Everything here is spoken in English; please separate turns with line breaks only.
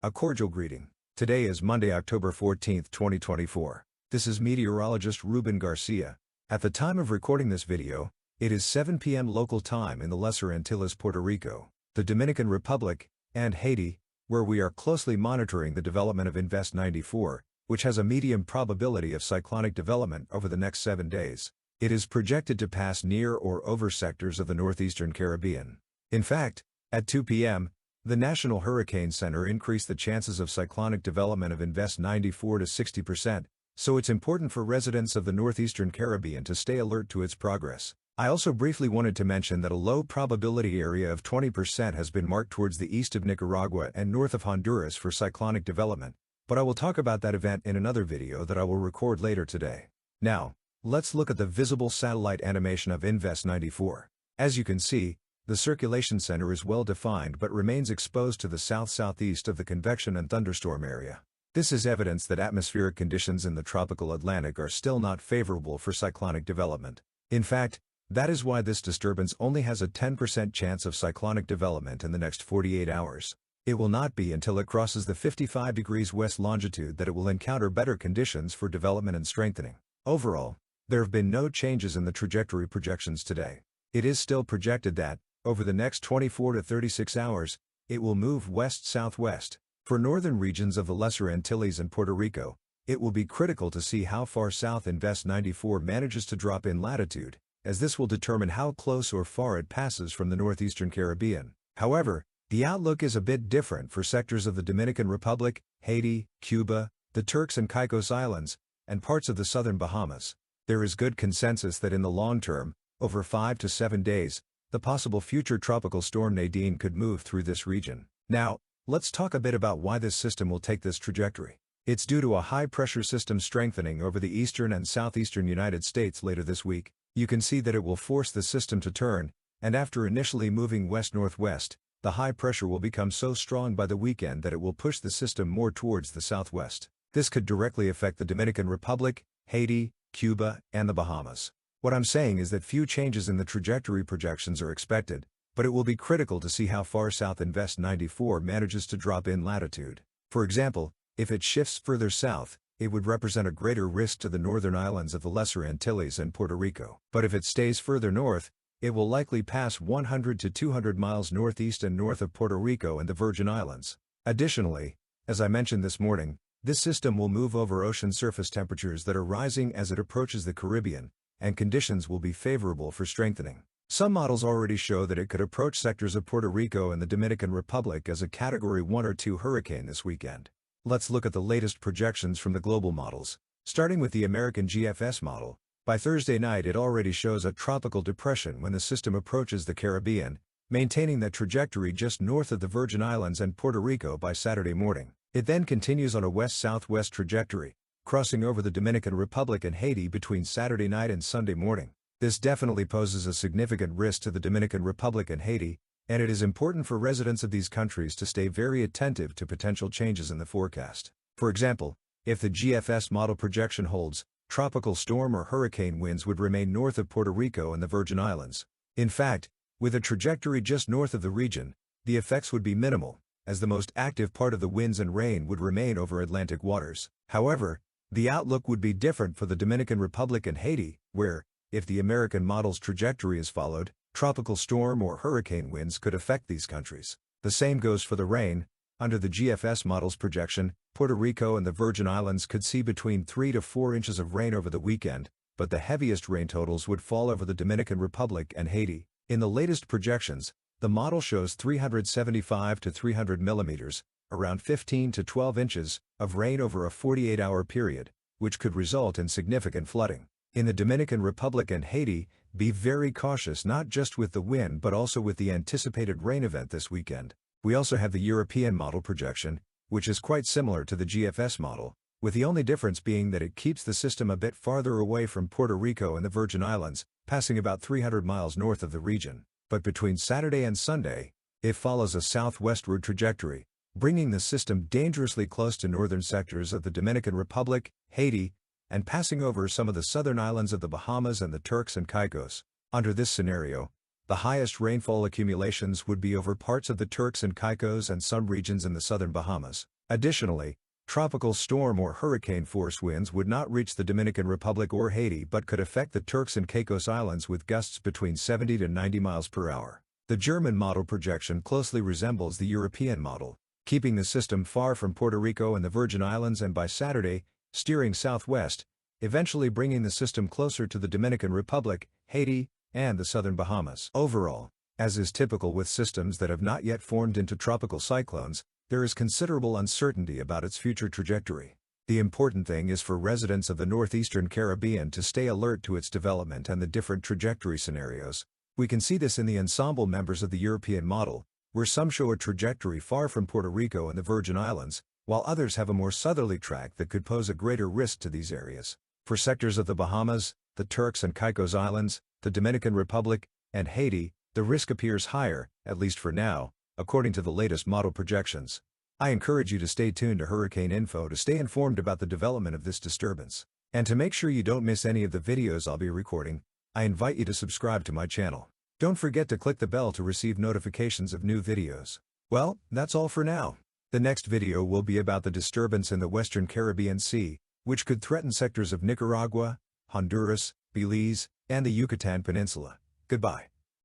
A cordial greeting. Today is Monday, October 14, 2024. This is meteorologist Ruben Garcia. At the time of recording this video, it is 7 p.m. local time in the Lesser Antilles, Puerto Rico, the Dominican Republic, and Haiti, where we are closely monitoring the development of Invest 94, which has a medium probability of cyclonic development over the next 7 days. It is projected to pass near or over sectors of the northeastern Caribbean. In fact, at 2 p.m., the National Hurricane Center increased the chances of cyclonic development of Invest 94 to 60%, so it's important for residents of the northeastern Caribbean to stay alert to its progress. I also briefly wanted to mention that a low probability area of 20% has been marked towards the east of Nicaragua and north of Honduras for cyclonic development, but I will talk about that event in another video that I will record later today. Now, let's look at the visible satellite animation of Invest 94. As you can see, the circulation center is well defined but remains exposed to the south-southeast of the convection and thunderstorm area. This is evidence that atmospheric conditions in the tropical Atlantic are still not favorable for cyclonic development. In fact, that is why this disturbance only has a 10% chance of cyclonic development in the next 48 hours. It will not be until it crosses the 55 degrees west longitude that it will encounter better conditions for development and strengthening. Overall, there have been no changes in the trajectory projections today. It is still projected that, over the next 24 to 36 hours, it will move west-southwest. For northern regions of the Lesser Antilles and Puerto Rico, it will be critical to see how far south Invest 94 manages to drop in latitude, as this will determine how close or far it passes from the northeastern Caribbean. However, the outlook is a bit different for sectors of the Dominican Republic, Haiti, Cuba, the Turks and Caicos Islands, and parts of the southern Bahamas. There is good consensus that in the long term, over 5 to 7 days, the possible future Tropical Storm Nadine could move through this region. Now, let's talk a bit about why this system will take this trajectory. It's due to a high-pressure system strengthening over the eastern and southeastern United States later this week. You can see that it will force the system to turn, and after initially moving west-northwest, the high pressure will become so strong by the weekend that it will push the system more towards the southwest. This could directly affect the Dominican Republic, Haiti, Cuba, and the Bahamas. What I'm saying is that few changes in the trajectory projections are expected, but it will be critical to see how far south Invest 94 manages to drop in latitude. For example, if it shifts further south, it would represent a greater risk to the northern islands of the Lesser Antilles and Puerto Rico. But if it stays further north, it will likely pass 100 to 200 miles northeast and north of Puerto Rico and the Virgin Islands. Additionally, as I mentioned this morning, this system will move over ocean surface temperatures that are rising as it approaches the Caribbean, and conditions will be favorable for strengthening. Some models already show that it could approach sectors of Puerto Rico and the Dominican Republic as a Category 1 or 2 hurricane this weekend. Let's look at the latest projections from the global models. Starting with the American GFS model, by Thursday night it already shows a tropical depression when the system approaches the Caribbean, maintaining that trajectory just north of the Virgin Islands and Puerto Rico by Saturday morning. It then continues on a west-southwest trajectory, crossing over the Dominican Republic and Haiti between Saturday night and Sunday morning. This definitely poses a significant risk to the Dominican Republic and Haiti, and it is important for residents of these countries to stay very attentive to potential changes in the forecast. For example, if the GFS model projection holds, tropical storm or hurricane winds would remain north of Puerto Rico and the Virgin Islands. In fact, with a trajectory just north of the region, the effects would be minimal, as the most active part of the winds and rain would remain over Atlantic waters. However, the outlook would be different for the Dominican Republic and Haiti, where, if the American model's trajectory is followed, tropical storm or hurricane winds could affect these countries. The same goes for the rain. Under the GFS model's projection, Puerto Rico and the Virgin Islands could see between 3 to 4 inches of rain over the weekend, but the heaviest rain totals would fall over the Dominican Republic and Haiti. In the latest projections, the model shows 375 to 300 millimeters, around 15 to 12 inches, of rain over a 48-hour period, which could result in significant flooding. In the Dominican Republic and Haiti, be very cautious not just with the wind but also with the anticipated rain event this weekend. We also have the European model projection, which is quite similar to the GFS model, with the only difference being that it keeps the system a bit farther away from Puerto Rico and the Virgin Islands, passing about 300 miles north of the region. But between Saturday and Sunday, it follows a southwestward trajectory, bringing the system dangerously close to northern sectors of the Dominican Republic, Haiti, and passing over some of the southern islands of the Bahamas and the Turks and Caicos. Under this scenario, The highest rainfall accumulations would be over parts of the Turks and Caicos and some regions in the southern Bahamas. Additionally, tropical storm or hurricane force winds would not reach the Dominican Republic or Haiti but could affect the Turks and Caicos Islands with gusts between 70 to 90 miles per hour. The German model projection closely resembles the European model, keeping the system far from Puerto Rico and the Virgin Islands and by Saturday, steering southwest, eventually bringing the system closer to the Dominican Republic, Haiti, and the southern Bahamas. Overall, as is typical with systems that have not yet formed into tropical cyclones, there is considerable uncertainty about its future trajectory. The important thing is for residents of the northeastern Caribbean to stay alert to its development and the different trajectory scenarios. We can see this in the ensemble members of the European model, where some show a trajectory far from Puerto Rico and the Virgin Islands, while others have a more southerly track that could pose a greater risk to these areas. For sectors of the Bahamas, the Turks and Caicos Islands, the Dominican Republic, and Haiti, the risk appears higher, at least for now, according to the latest model projections. I encourage you to stay tuned to Hurricane Info to stay informed about the development of this disturbance. And to make sure you don't miss any of the videos I'll be recording, I invite you to subscribe to my channel. Don't forget to click the bell to receive notifications of new videos. Well, that's all for now. The next video will be about the disturbance in the Western Caribbean Sea, which could threaten sectors of Nicaragua, Honduras, Belize, and the Yucatan Peninsula. Goodbye.